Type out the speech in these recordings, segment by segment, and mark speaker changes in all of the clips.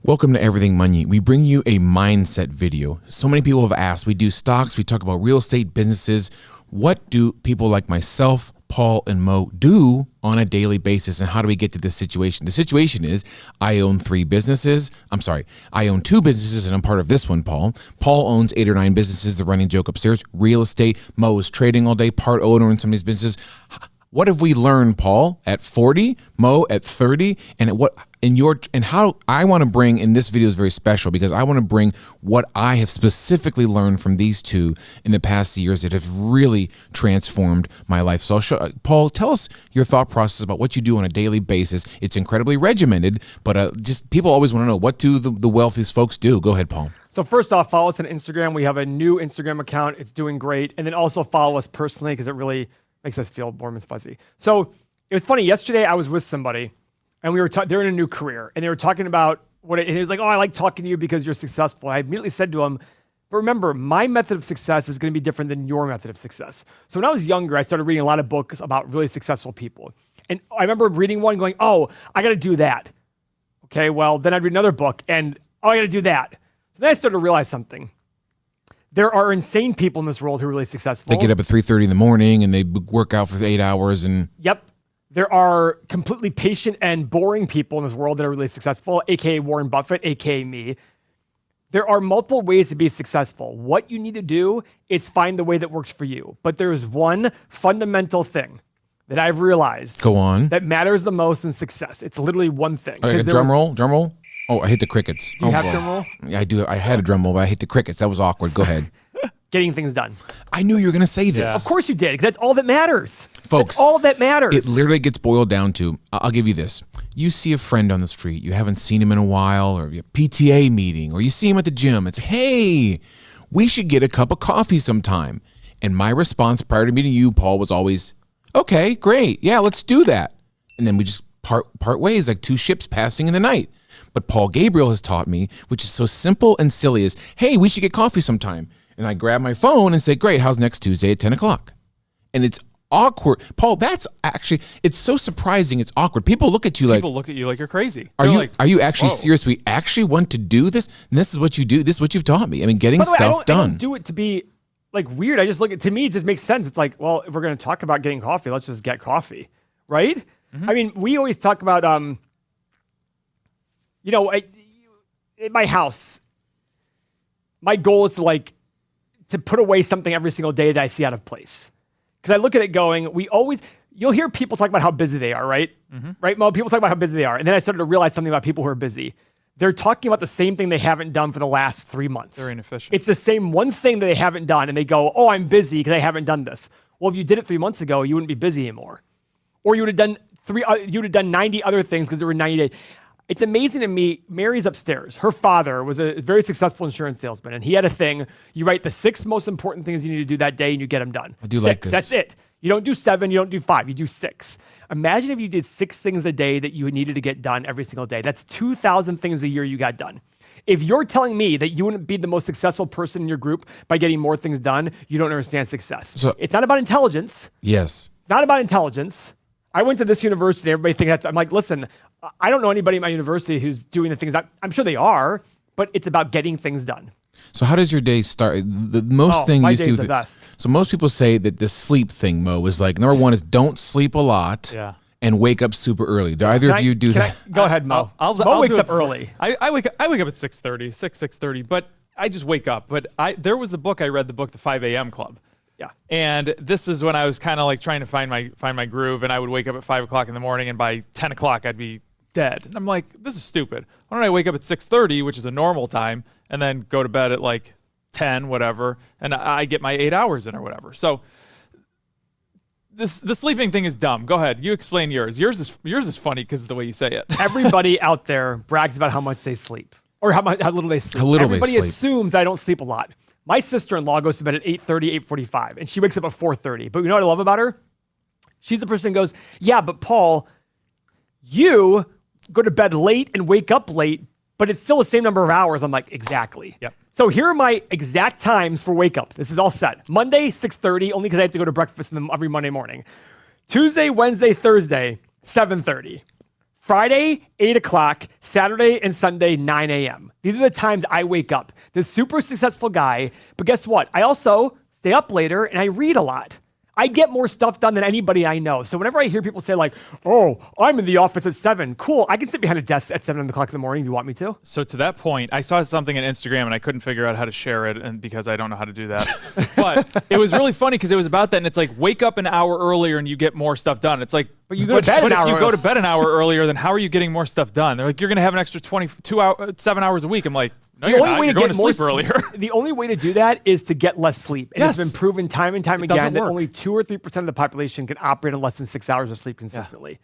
Speaker 1: Welcome to Everything Money. We bring you a mindset video. So many people have asked. We do stocks. We talk about real estate, businesses. What do people like myself, Paul, and Mo do on a daily basis, and how do we get to this situation? The situation is I own I own two businesses, and I'm part of this one, Paul. Paul owns 8 or 9 businesses, the running joke upstairs, real estate. Mo is trading all day, part owner in some of these businesses. What have we learned, Paul, at 40, Mo at 30, and how I want to bring, and this video is very special because I want to bring what I have specifically learned from these two in the past years that have really transformed my life. So I'll show, Paul, tell us your thought process about what you do on a daily basis. It's incredibly regimented, but just people always want to know, what do the wealthiest folks do? Go ahead, Paul.
Speaker 2: So first off, follow us on Instagram. We have a new Instagram account. It's doing great. And then also follow us personally because it really makes us feel warm and fuzzy. So it was funny. Yesterday I was with somebody and they're in a new career and they were talking about and he was like, "Oh, I like talking to you because you're successful." I immediately said to him, "But remember, my method of success is going to be different than your method of success." So when I was younger, I started reading a lot of books about really successful people. And I remember reading one going, "Oh, I got to do that." Okay, well, then I'd read another book and, "Oh, I got to do that." So then I started to realize something. There are insane people in this world who are really successful.
Speaker 1: They get up at 3:30 in the morning and they work out for 8 hours. And
Speaker 2: yep. There are completely patient and boring people in this world that are really successful, aka Warren Buffett, aka me. There are multiple ways to be successful. What you need to do is find the way that works for you. But there's one fundamental thing that I've realized that matters the most in success. It's literally one thing.
Speaker 1: Drum roll. Oh, I hate the crickets.
Speaker 2: Do you have drum roll?
Speaker 1: Yeah, I do. I had a drum roll, but I hate the crickets. That was awkward. Go ahead.
Speaker 2: Getting things done.
Speaker 1: I knew you were going to say this.
Speaker 2: Yeah. Of course you did, because that's all that matters.
Speaker 1: Folks,
Speaker 2: that's all that matters.
Speaker 1: It literally gets boiled down to, I'll give you this. You see a friend on the street, you haven't seen him in a while, or a PTA meeting, or you see him at the gym. It's, "Hey, we should get a cup of coffee sometime." And my response prior to meeting you, Paul, was always, "Okay, great. Yeah, let's do that." And then we just part ways like two ships passing in the night. But Paul Gabriel has taught me, which is so simple and silly, is, "Hey, we should get coffee sometime." And I grab my phone and say, "Great, how's next Tuesday at 10 o'clock? And it's awkward. Paul, it's so surprising. It's awkward. People look at you like
Speaker 3: you're crazy.
Speaker 1: Are you actually serious? We actually want to do this? And this is what you do. This is what you've taught me. I mean, getting stuff done.
Speaker 2: I don't do it to be like weird. I just to me, it just makes sense. It's like, well, if we're going to talk about getting coffee, let's just get coffee. Right? Mm-hmm. I mean, we always talk about, in my house, my goal is to put away something every single day that I see out of place. Because I look at it going, you'll hear people talk about how busy they are, right? Mm-hmm. Right, Mo? People talk about how busy they are. And then I started to realize something about people who are busy. They're talking about the same thing they haven't done for the last 3 months.
Speaker 3: They're inefficient.
Speaker 2: It's the same one thing that they haven't done, and they go, "Oh, I'm busy because I haven't done this." Well, if you did it 3 months ago, you wouldn't be busy anymore. Or you would have done 90 other things because there were 90 days. It's amazing to me. Mary's upstairs. Her father was a very successful insurance salesman, and he had a thing. You write the 6 most important things you need to do that day, and you get them done.
Speaker 1: I do
Speaker 2: 6,
Speaker 1: like this.
Speaker 2: That's it. You don't do 7. You don't do 5. You do 6. Imagine if you did 6 things a day that you needed to get done every single day. That's 2,000 things a year you got done. If you're telling me that you wouldn't be the most successful person in your group by getting more things done, you don't understand success. So, it's not about intelligence.
Speaker 1: Yes.
Speaker 2: It's not about intelligence. I went to this university. Everybody thinks that's. I'm like, listen, I don't know anybody at my university who's doing the things I'm sure they are, but it's about getting things done.
Speaker 1: So how does your day start? The most thing you see with
Speaker 2: the best.
Speaker 1: So most people say that the sleep thing, Mo, is like, number one is don't sleep a lot and wake up super early. Do either of you do that?
Speaker 2: Go ahead, Mo.
Speaker 3: Mo
Speaker 2: wakes up early.
Speaker 3: I wake up at 6:30, but I just wake up. But there was the book I read, the 5 a.m. Club.
Speaker 2: Yeah.
Speaker 3: And this is when I was kind of trying to find my groove, and I would wake up at 5 o'clock in the morning, and by 10 o'clock I'd be dead. And I'm like, this is stupid. Why don't I wake up at 6:30, which is a normal time, and then go to bed at 10, whatever, and I get my 8 hours in or whatever. So the sleeping thing is dumb. Go ahead. You explain yours. Yours is funny because of the way you say it.
Speaker 2: Everybody out there brags about how much they sleep or how little they sleep. Everybody assumes that I don't sleep a lot. My sister-in-law goes to bed at 8:30, 8:45, and she wakes up at 4:30. But you know what I love about her? She's the person who goes, "Yeah, but Paul, you go to bed late and wake up late, but it's still the same number of hours." I'm like, exactly.
Speaker 3: Yep.
Speaker 2: So here are my exact times for wake up. This is all set. Monday, 6:30, only because I have to go to breakfast every Monday morning. Tuesday, Wednesday, Thursday, 7:30. Friday, 8 o'clock, Saturday and Sunday, 9 a.m. These are the times I wake up. This super successful guy, but guess what? I also stay up later and I read a lot. I get more stuff done than anybody I know. So whenever I hear people say like, oh, I'm in the office at 7, cool. I can sit behind a desk at 7 o'clock in the morning if you want me to.
Speaker 3: So to that point, I saw something on Instagram and I couldn't figure out how to share it, and because I don't know how to do that. But it was really funny because it was about that, and it's like, wake up an hour earlier and you get more stuff done. It's like,
Speaker 2: but you go to bed
Speaker 3: but
Speaker 2: an hour
Speaker 3: if you go to bed an hour earlier, then how are you getting more stuff done? They're like, you're going to have an extra 7 hours a week. I'm like, no, you're not. You're going to sleep earlier.
Speaker 2: The only way to do that is to get less sleep. And
Speaker 3: Yes.
Speaker 2: it's been proven time and time again that
Speaker 3: work.
Speaker 2: only 2 or 3% of the population can operate on less than 6 hours of sleep consistently.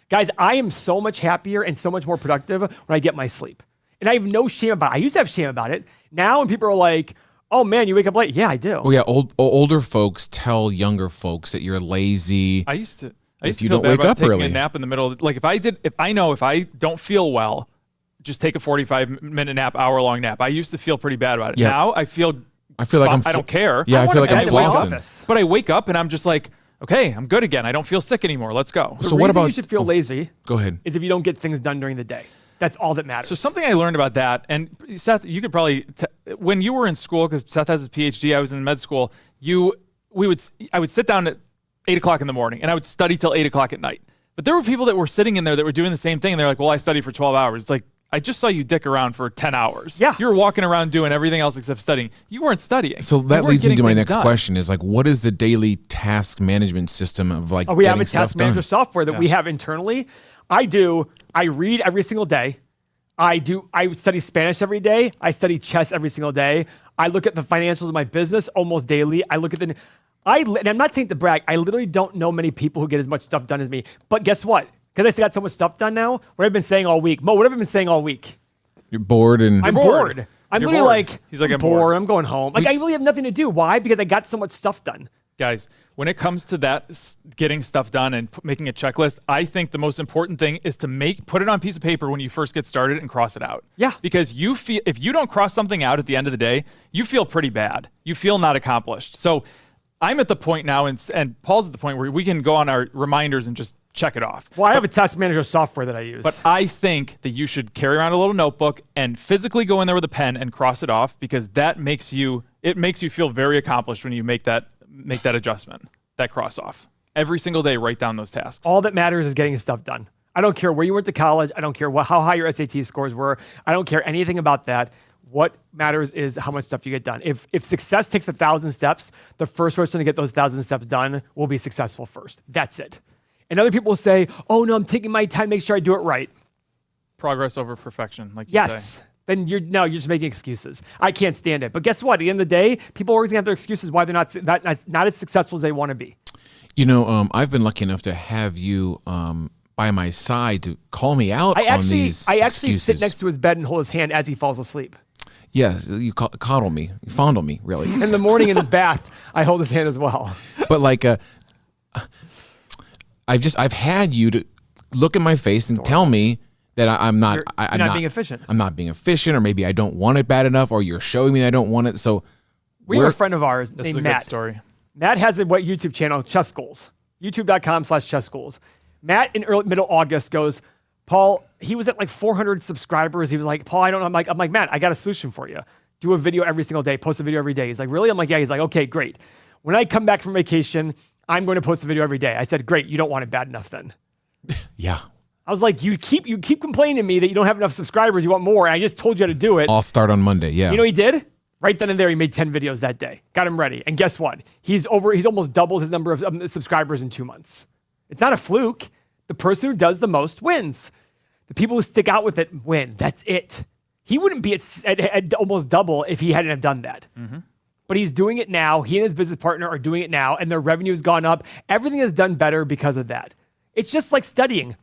Speaker 2: Guys, I am so much happier and so much more productive when I get my sleep. And I have no shame about it. I used to have shame about it. Now when people are like, oh man, you wake up late. Yeah, I do.
Speaker 1: Oh yeah, older folks tell younger folks that you're lazy.
Speaker 3: I used to
Speaker 1: you
Speaker 3: feel
Speaker 1: don't
Speaker 3: bad
Speaker 1: wake
Speaker 3: about
Speaker 1: up
Speaker 3: taking
Speaker 1: early.
Speaker 3: a nap in the middle. Like if I don't feel well, just take a 45-minute nap, hour-long nap. I used to feel pretty bad about it.
Speaker 1: Yeah.
Speaker 3: Now I feel
Speaker 1: like
Speaker 3: I don't care.
Speaker 1: Yeah, I feel like I'm
Speaker 2: bed in my
Speaker 1: flossing.
Speaker 2: office.
Speaker 3: But I wake up and I'm just like, okay, I'm good again. I don't feel sick anymore. Let's go.
Speaker 2: The
Speaker 1: So what
Speaker 2: reason
Speaker 1: about-
Speaker 2: you should feel lazy
Speaker 1: Go ahead.
Speaker 2: is if you don't get things done during the day. That's all that matters.
Speaker 3: So something I learned about that, and Seth, you could probably, when you were in school, because Seth has his PhD, I was in med school, I would sit down at 8 o'clock in the morning and I would study till 8 o'clock at night. But there were people that were sitting in there that were doing the same thing. And they're like, well, I studied for 12 hours. It's like, I just saw you dick around for 10 hours.
Speaker 2: Yeah.
Speaker 3: You were walking around doing everything else except studying. You weren't studying.
Speaker 1: So
Speaker 3: You
Speaker 1: that
Speaker 3: weren't
Speaker 1: leads me
Speaker 3: getting
Speaker 1: to my
Speaker 3: things
Speaker 1: next
Speaker 3: done.
Speaker 1: question: is like, what is the daily task management system of like?
Speaker 2: we have
Speaker 1: getting
Speaker 2: a task
Speaker 1: stuff
Speaker 2: manager
Speaker 1: done?
Speaker 2: software that we have internally. I read every single day. I study Spanish every day. I study chess every single day. I look at the financials of my business almost daily. I look at and I'm not saying to brag, I literally don't know many people who get as much stuff done as me. But guess what? Because I got so much stuff done now, what I've been saying all week. Mo, what have I been saying all week?
Speaker 1: You're bored and
Speaker 2: I'm
Speaker 3: bored.
Speaker 2: bored. I'm
Speaker 3: You're
Speaker 2: literally
Speaker 3: bored.
Speaker 2: like,
Speaker 3: He's like,
Speaker 2: I'm
Speaker 3: I'm
Speaker 2: bored.
Speaker 3: bored.
Speaker 2: I'm going home. Like, I really have nothing to do. Why? Because I got so much stuff done.
Speaker 3: Guys, when it comes to that, getting stuff done and making a checklist, I think the most important thing is to put it on a piece of paper when you first get started and cross it out.
Speaker 2: Yeah.
Speaker 3: Because if you don't cross something out at the end of the day, you feel pretty bad. You feel not accomplished. So I'm at the point now, and Paul's at the point where we can go on our reminders and just check it off.
Speaker 2: Well, I have a task manager software that I use.
Speaker 3: But I think that you should carry around a little notebook and physically go in there with a pen and cross it off, because that makes you feel very accomplished when you make that adjustment, that cross off. Every single day, write down those tasks.
Speaker 2: All that matters is getting stuff done. I don't care where you went to college. I don't care how high your SAT scores were. I don't care anything about that. What matters is how much stuff you get done. If success takes 1,000 steps, the first person to get those 1,000 steps done will be successful first. That's it. And other people will say, oh no, I'm taking my time, make sure I do it right.
Speaker 3: Progress over perfection, like you
Speaker 2: Yes.
Speaker 3: say.
Speaker 2: Then you're just making excuses. I can't stand it. But guess what? At the end of the day, people are always gonna have their excuses why they're not as successful as they want to be.
Speaker 1: You know, I've been lucky enough to have you by my side to call me out on these
Speaker 2: I actually
Speaker 1: excuses.
Speaker 2: sit next to his bed and hold his hand as he falls asleep.
Speaker 1: Yes, you coddle me, you fondle me, really.
Speaker 2: In the morning in his bath, I hold his hand as well.
Speaker 1: But like, I've had you to look in my face and tell me that I'm not. I'm
Speaker 2: not being efficient.
Speaker 1: I'm not being efficient, or maybe I don't want it bad enough, or you're showing me that I don't want it. So
Speaker 2: We have a friend of ours
Speaker 3: This is
Speaker 2: named
Speaker 3: a good
Speaker 2: Matt.
Speaker 3: story.
Speaker 2: Matt has a YouTube channel, Chess Goals. YouTube.com/Chess Goals. Matt in middle August goes, Paul, he was at like 400 subscribers. He was like, Paul, I don't know. I'm like, Matt, I got a solution for you. Do a video every single day. Post a video every day. He's like, really? I'm like, yeah. He's like, okay, great. When I come back from vacation, I'm going to post a video every day. I said, great. You don't want it bad enough then.
Speaker 1: yeah,
Speaker 2: I was like, you keep complaining to me that you don't have enough subscribers. You want more. And I just told you how to do it.
Speaker 1: I'll start on Monday. Yeah,
Speaker 2: You know what he did? Right then and there, he made 10 videos that day. Got him ready. And guess what? He's almost doubled his number of subscribers in 2 months. It's not a fluke. The person who does the most wins. The people who stick out with it win. That's it. He wouldn't be at almost double if he hadn't have done that. Mm-hmm. But he's doing it now. He and his business partner are doing it now, and their revenue has gone up. Everything is done better because of that. It's just like studying.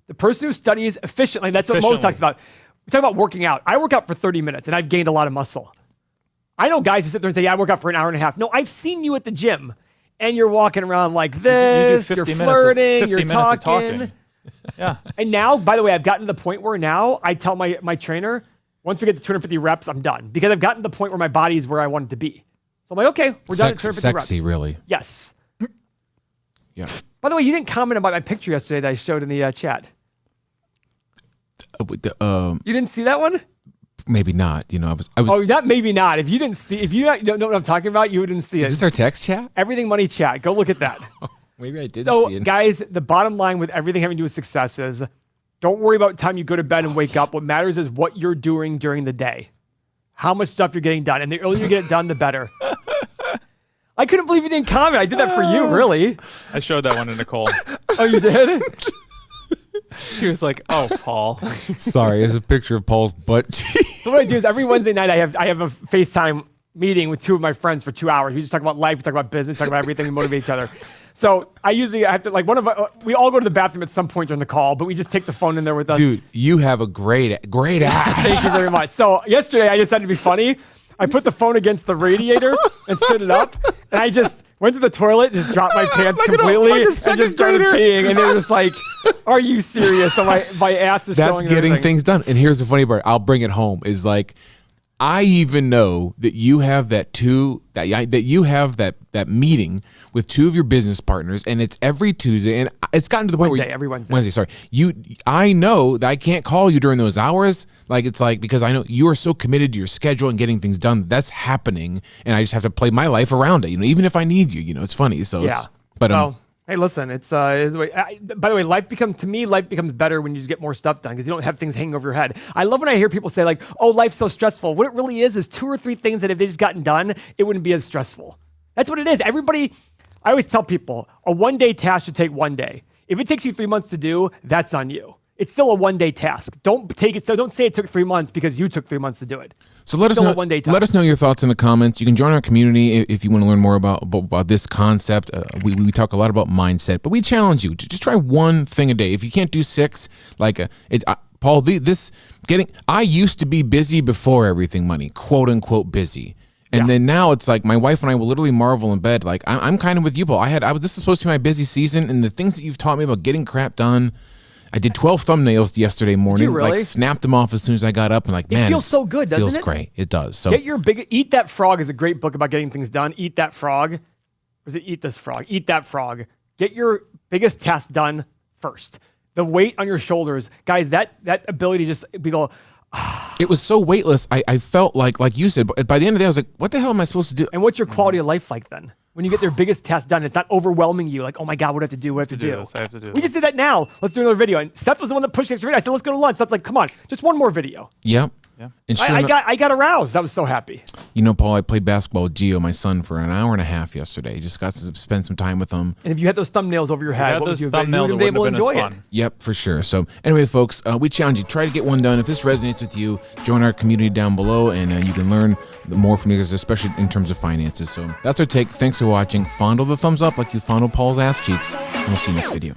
Speaker 2: The person who studies efficiently, that's what Mo talks about. We talk about working out. I work out for 30 minutes, and I've gained a lot of muscle. I know guys who sit there and say, yeah, I work out for an hour and a half. No, I've seen you at the gym, and you're walking around like this. You're flirting. You're talking.
Speaker 3: Yeah.
Speaker 2: And now, by the way, I've gotten to the point where now I tell my trainer, once we get to 250 reps, I'm done. Because I've gotten to the point where my body is where I want it to be. So I'm like, okay, we're done at 250 reps.
Speaker 1: Sexy, really.
Speaker 2: Yes.
Speaker 1: Yeah.
Speaker 2: By the way, you didn't comment about my picture yesterday that I showed in the chat. You didn't see that one?
Speaker 1: Maybe not. You know, I was.
Speaker 2: Oh, that maybe not. If you don't know what I'm talking about, you wouldn't see it.
Speaker 1: Is this our text chat?
Speaker 2: Everything Money chat. Go look at that.
Speaker 1: Maybe I did
Speaker 2: So,
Speaker 1: see it.
Speaker 2: guys, the bottom line with everything having to do with success is don't worry about the time you go to bed and wake up. What matters is what you're doing during the day, how much stuff you're getting done. And the earlier you get it done, the better. I couldn't believe you didn't comment. I did that for you, really.
Speaker 3: I showed that one to Nicole.
Speaker 2: Oh, you did?
Speaker 3: She was like, "Oh, Paul."
Speaker 1: Sorry, there's a picture of Paul's butt.
Speaker 2: So what I do is every Wednesday night I have a FaceTime meeting with two of my friends for 2 hours. We just talk about life, we talk about business, talk about everything, we motivate each other. So I have to, like, we all go to the bathroom at some point during the call, but we just take the phone in there with us.
Speaker 1: Dude, you have a great ass.
Speaker 2: Thank you very much. So yesterday I just had to be funny. I put the phone against the radiator and stood it up, and I just went to the toilet, just dropped my pants completely, and just started peeing. And they were just like, "Are you serious?" So my ass is
Speaker 1: That's
Speaker 2: showing.
Speaker 1: getting
Speaker 2: everything.
Speaker 1: things done. And here's the funny part. I'll bring it home. Is like, I even know that you have that meeting with two of your business partners, and it's every Tuesday, and it's gotten to the point
Speaker 2: Every Wednesday.
Speaker 1: Wednesday, sorry. I know that I can't call you during those hours. Like, it's like, because I know you are so committed to your schedule and getting things done. That's happening, and I just have to play my life around it. You know, even if I need you, you know, it's funny. So
Speaker 2: Yeah. Hey, listen, by the way, life becomes better when you just get more stuff done because you don't have things hanging over your head. I love when I hear people say, like, "Oh, life's so stressful." What it really is 2 or 3 things that if they just gotten done, it wouldn't be as stressful. That's what it is. I always tell people, a 1-day task should take 1 day. If it takes you 3 months to do, that's on you. It's still a 1-day task. Don't say it took 3 months because you took 3 months to do it.
Speaker 1: So let us know. Let us know your thoughts in the comments. You can join our community if you want to learn more about this concept. We talk a lot about mindset, but we challenge you to just try one thing a day. If you can't do 6, Paul, I used to be busy before everything money, quote unquote busy. And then now it's like my wife and I will literally marvel in bed. Like, I'm kind of with you, Paul. This is supposed to be my busy season, and the things that you've taught me about getting crap done. I did 12 thumbnails yesterday morning.
Speaker 2: Did you really?
Speaker 1: Like, snapped them off as soon as I got up, and like, man,
Speaker 2: it feels so good, doesn't it?
Speaker 1: Feels great. It does. So
Speaker 2: Eat That Frog is a great book about getting things done. Eat That Frog. Or is it Eat This Frog? Eat That Frog. Get your biggest task done first. The weight on your shoulders, guys. That ability to just go.
Speaker 1: It was so weightless. I felt like you said, but by the end of the day, I was like, what the hell am I supposed to do?
Speaker 2: And what's your quality of life like then? When you get your biggest task done, it's not overwhelming you. Like, oh my God, what do I have to do? What do I have to do?
Speaker 3: I have to do
Speaker 2: We just did that now. Let's do another video. And Seth was the one that pushed the extra video. I said, let's go to lunch. Seth's like, come on, just one more video.
Speaker 1: Yep.
Speaker 3: Yeah.
Speaker 1: And
Speaker 2: I got aroused. I was so happy.
Speaker 1: You know, Paul, I played basketball with Gio, my son, for an hour and a half yesterday. Just got to spend some time with him.
Speaker 2: And if you had those thumbnails over your head, what would you have been able to enjoy it?
Speaker 1: Yep, for sure. So anyway, folks, we challenge you. Try to get one done. If this resonates with you, join our community down below, and you can learn more from you guys, especially in terms of finances. So that's our take. Thanks for watching. Fondle the thumbs up like you fondle Paul's ass cheeks. And we'll see you next video.